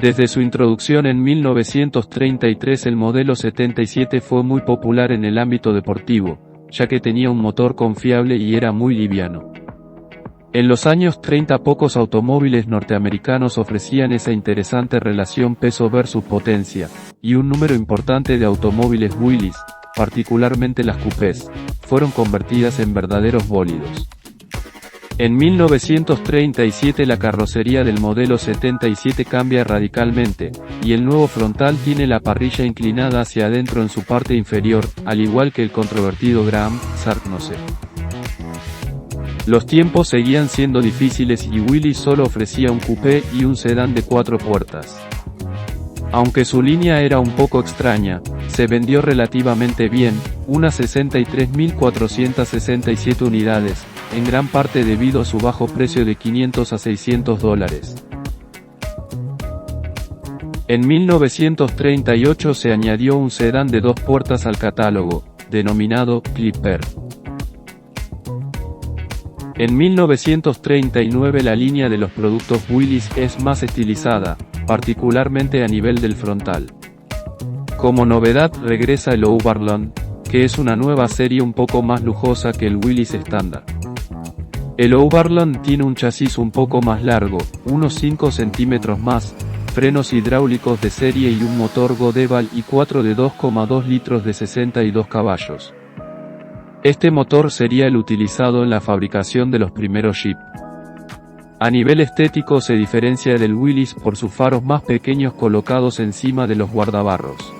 Desde su introducción en 1933 el modelo 77 fue muy popular en el ámbito deportivo, ya que tenía un motor confiable y era muy liviano. En los años 30 pocos automóviles norteamericanos ofrecían esa interesante relación peso versus potencia, y un número importante de automóviles Willys, particularmente las coupés, fueron convertidas en verdaderos bólidos. En 1937 la carrocería del modelo 77 cambia radicalmente, y el nuevo frontal tiene la parrilla inclinada hacia adentro en su parte inferior, al igual que el controvertido Graham Sargnosset. Los tiempos seguían siendo difíciles y Willys solo ofrecía un coupé y un sedán de 4 puertas. Aunque su línea era un poco extraña, se vendió relativamente bien, unas 63.467 unidades, en gran parte debido a su bajo precio de $500 a $600. En 1938 se añadió un sedán de 2 puertas al catálogo, denominado Clipper. En 1939 la línea de los productos Willys es más estilizada, particularmente a nivel del frontal. Como novedad regresa el Overland, que es una nueva serie un poco más lujosa que el Willys estándar. El Overland tiene un chasis un poco más largo, unos 5 centímetros más, frenos hidráulicos de serie y un motor Godeval i4 de 2,2 litros de 62 caballos. Este motor sería el utilizado en la fabricación de los primeros Jeep. A nivel estético se diferencia del Willys por sus faros más pequeños colocados encima de los guardabarros.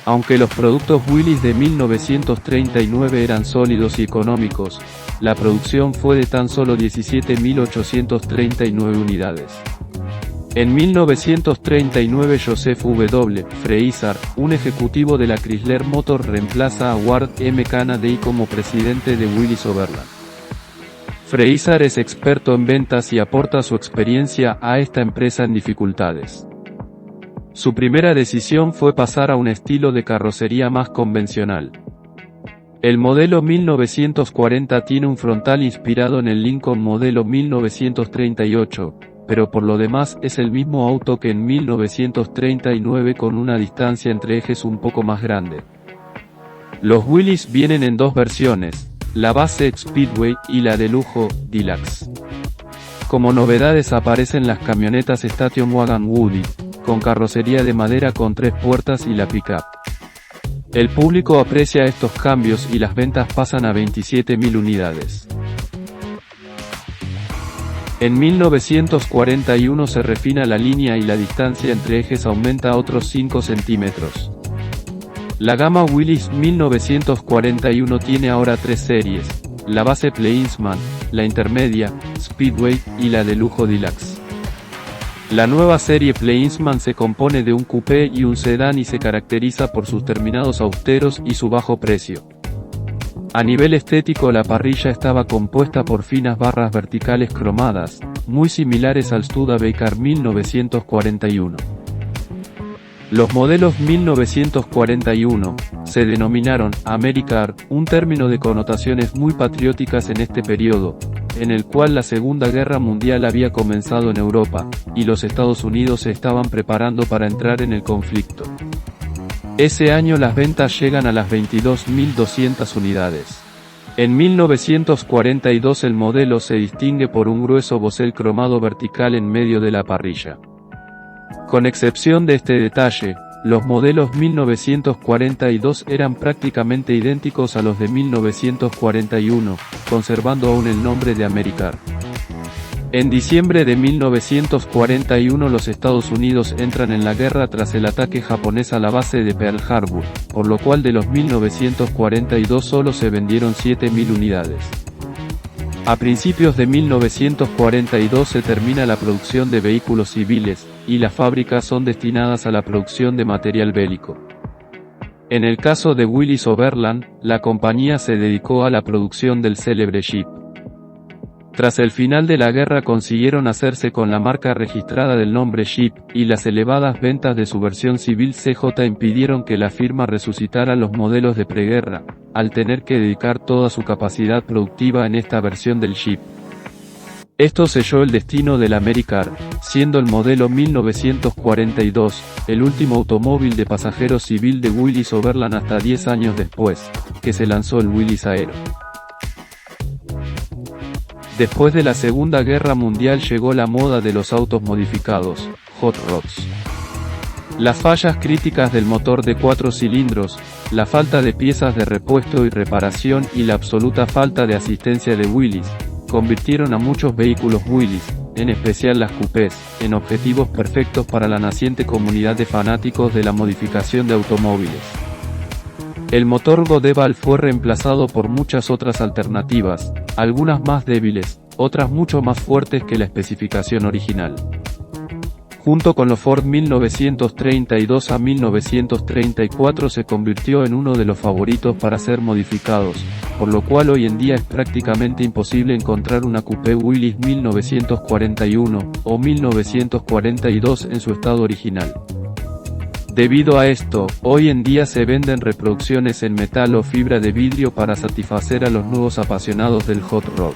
Aunque los productos Willys de 1939 eran sólidos y económicos, la producción fue de tan solo 17.839 unidades. En 1939 Joseph W. Freiser, un ejecutivo de la Chrysler Motors, reemplaza a Ward M. Kennedy como presidente de Willys Overland. Freiser es experto en ventas y aporta su experiencia a esta empresa en dificultades. Su primera decisión fue pasar a un estilo de carrocería más convencional. El modelo 1940 tiene un frontal inspirado en el Lincoln modelo 1938, pero por lo demás es el mismo auto que en 1939 con una distancia entre ejes un poco más grande. Los Willys vienen en 2 versiones, la base Speedway y la de lujo, Deluxe. Como novedades aparecen las camionetas Station Wagon Woody, con carrocería de madera con 3 puertas y la pickup. El público aprecia estos cambios y las ventas pasan a 27.000 unidades. En 1941 se refina la línea y la distancia entre ejes aumenta a otros 5 centímetros. La gama Willys 1941 tiene ahora 3 series, la base Plainsman, la intermedia, Speedway, y la de lujo Deluxe. La nueva serie Plainsman se compone de un coupé y un sedán y se caracteriza por sus terminados austeros y su bajo precio. A nivel estético la parrilla estaba compuesta por finas barras verticales cromadas, muy similares al Studebaker 1941. Los modelos 1941 se denominaron AmeriCar, un término de connotaciones muy patrióticas en este periodo, en el cual la Segunda Guerra Mundial había comenzado en Europa, y los Estados Unidos se estaban preparando para entrar en el conflicto. Ese año las ventas llegan a las 22.200 unidades. En 1942 el modelo se distingue por un grueso bocel cromado vertical en medio de la parrilla. Con excepción de este detalle, los modelos 1942 eran prácticamente idénticos a los de 1941, conservando aún el nombre de AmeriCar. En diciembre de 1941 los Estados Unidos entran en la guerra tras el ataque japonés a la base de Pearl Harbor, por lo cual de los 1942 solo se vendieron 7.000 unidades. A principios de 1942 se termina la producción de vehículos civiles, y las fábricas son destinadas a la producción de material bélico. En el caso de Willys Overland, la compañía se dedicó a la producción del célebre Jeep. Tras el final de la guerra consiguieron hacerse con la marca registrada del nombre Jeep, y las elevadas ventas de su versión civil CJ impidieron que la firma resucitara los modelos de preguerra, al tener que dedicar toda su capacidad productiva en esta versión del Jeep. Esto selló el destino del Americar, siendo el modelo 1942, el último automóvil de pasajeros civil de Willys Overland hasta 10 años después, que se lanzó el Willys Aero. Después de la Segunda Guerra Mundial llegó la moda de los autos modificados, hot rods. Las fallas críticas del motor de 4 cilindros, la falta de piezas de repuesto y reparación y la absoluta falta de asistencia de Willys, convirtieron a muchos vehículos Willys, en especial las coupés, en objetivos perfectos para la naciente comunidad de fanáticos de la modificación de automóviles. El motor Godeval fue reemplazado por muchas otras alternativas, algunas más débiles, otras mucho más fuertes que la especificación original. Junto con los Ford 1932 a 1934 se convirtió en uno de los favoritos para ser modificados, por lo cual hoy en día es prácticamente imposible encontrar una coupé Willys 1941 o 1942 en su estado original. Debido a esto, hoy en día se venden reproducciones en metal o fibra de vidrio para satisfacer a los nuevos apasionados del hot rod.